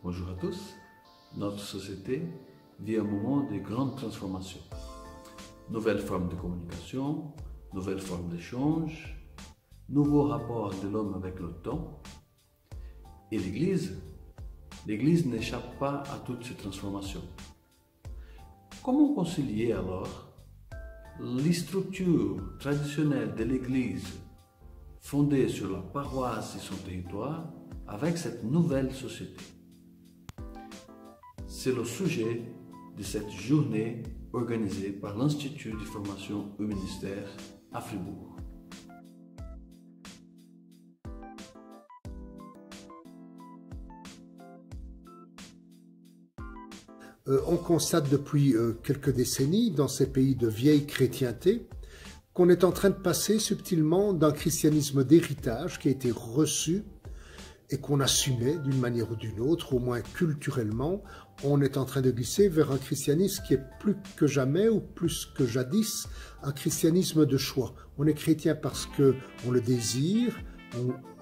Bonjour à tous. Notre société vit un moment de grande transformation. Nouvelles formes de communication, nouvelles formes d'échange, nouveaux rapports de l'homme avec le temps. Et l'Église n'échappe pas à toutes ces transformations. Comment concilier alors les structures traditionnelles de l'Église fondées sur la paroisse et son territoire avec cette nouvelle société? C'est le sujet de cette journée organisée par l'Institut de formation au ministère à Fribourg. On constate depuis quelques décennies dans ces pays de vieille chrétienté qu'on est en train de passer subtilement d'un christianisme d'héritage qui a été reçu et qu'on assumait d'une manière ou d'une autre, au moins culturellement. On est en train de glisser vers un christianisme qui est plus que jamais ou plus que jadis un christianisme de choix. On est chrétien parce qu'on le désire,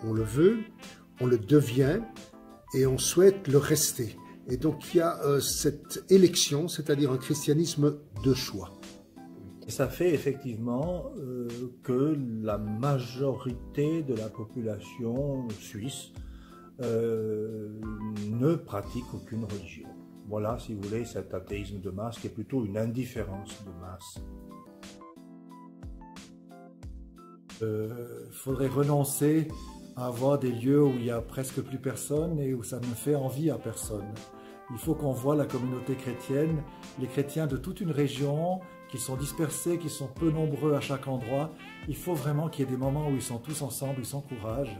on le veut, on le devient et on souhaite le rester. Et donc il y a cette élection, c'est-à-dire un christianisme de choix. Ça fait effectivement que la majorité de la population suisse ne pratique aucune religion. Voilà, si vous voulez, cet athéisme de masse qui est plutôt une indifférence de masse. Il faudrait renoncer à avoir des lieux où il n'y a presque plus personne et où ça ne fait envie à personne. Il faut qu'on voit la communauté chrétienne, les chrétiens de toute une région qui sont dispersés, qui sont peu nombreux à chaque endroit. Il faut vraiment qu'il y ait des moments où ils sont tous ensemble, ils s'encouragent.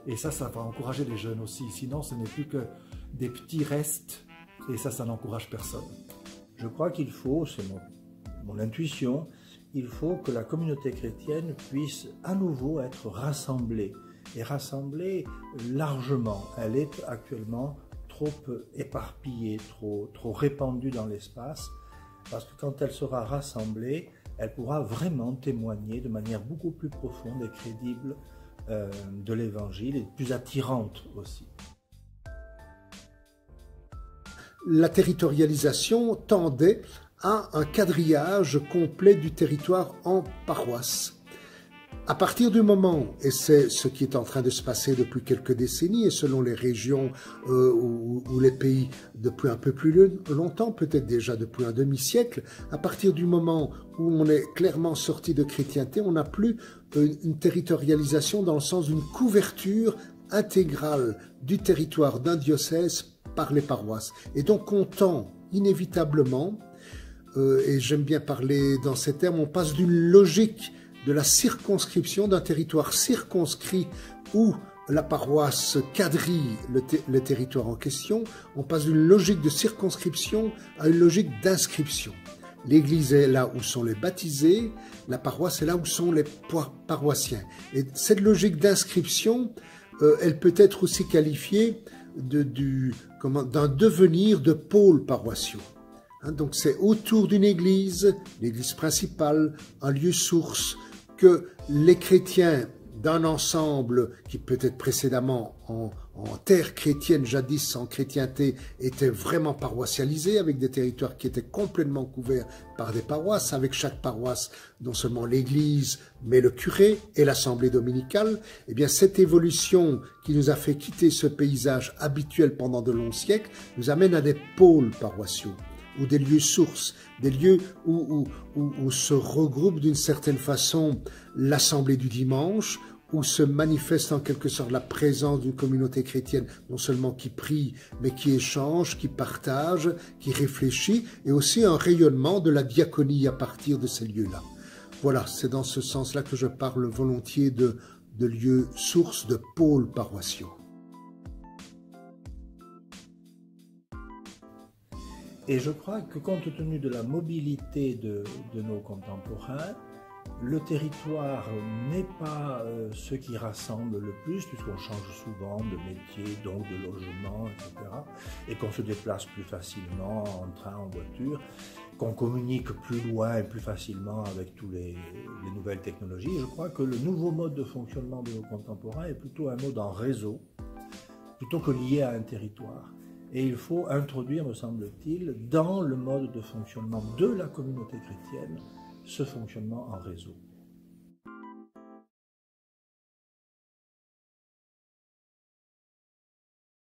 Et ça va encourager les jeunes aussi. Sinon, ce n'est plus que des petits restes et ça n'encourage personne. Je crois qu'il faut, c'est mon intuition, il faut que la communauté chrétienne puisse à nouveau être rassemblée. Et rassemblée largement. Elle est actuellement trop éparpillée, trop répandue dans l'espace, parce que quand elle sera rassemblée, elle pourra vraiment témoigner de manière beaucoup plus profonde et crédible de l'Évangile et plus attirante aussi. La territorialisation tendait à un quadrillage complet du territoire en paroisses. À partir du moment, et c'est ce qui est en train de se passer depuis quelques décennies, et selon les régions ou les pays depuis un peu plus longtemps, peut-être déjà depuis un demi-siècle, à partir du moment où on est clairement sorti de chrétienté, on n'a plus une territorialisation dans le sens d'une couverture intégrale du territoire d'un diocèse par les paroisses. Et donc on tend inévitablement, et j'aime bien parler dans ces termes, on passe d'une logique de la circonscription d'un territoire circonscrit où la paroisse quadrille le territoire en question, on passe d'une logique de circonscription à une logique d'inscription. L'église est là où sont les baptisés, la paroisse est là où sont les paroissiens. Et cette logique d'inscription, elle peut être aussi qualifiée d'un devenir de pôles paroissiaux. Donc c'est autour d'une église, l'église principale, un lieu source, que les chrétiens d'un ensemble qui peut-être précédemment en terre chrétienne, jadis en chrétienté, étaient vraiment paroissialisés avec des territoires qui étaient complètement couverts par des paroisses, avec chaque paroisse non seulement l'église, mais le curé et l'assemblée dominicale. Eh bien cette évolution qui nous a fait quitter ce paysage habituel pendant de longs siècles nous amène à des pôles paroissiaux, ou des lieux sources, des lieux où se regroupe d'une certaine façon l'assemblée du dimanche, où se manifeste en quelque sorte la présence d'une communauté chrétienne, non seulement qui prie, mais qui échange, qui partage, qui réfléchit, et aussi un rayonnement de la diaconie à partir de ces lieux-là. Voilà, c'est dans ce sens-là que je parle volontiers de lieux sources, de pôles paroissiaux. Et je crois que compte tenu de la mobilité de nos contemporains, le territoire n'est pas ce qui rassemble le plus, puisqu'on change souvent de métier, donc de logement, etc. Et qu'on se déplace plus facilement en train, en voiture, qu'on communique plus loin et plus facilement avec toutes les nouvelles technologies. Je crois que le nouveau mode de fonctionnement de nos contemporains est plutôt un mode en réseau, plutôt que lié à un territoire. Et il faut introduire, me semble-t-il, dans le mode de fonctionnement de la communauté chrétienne, ce fonctionnement en réseau.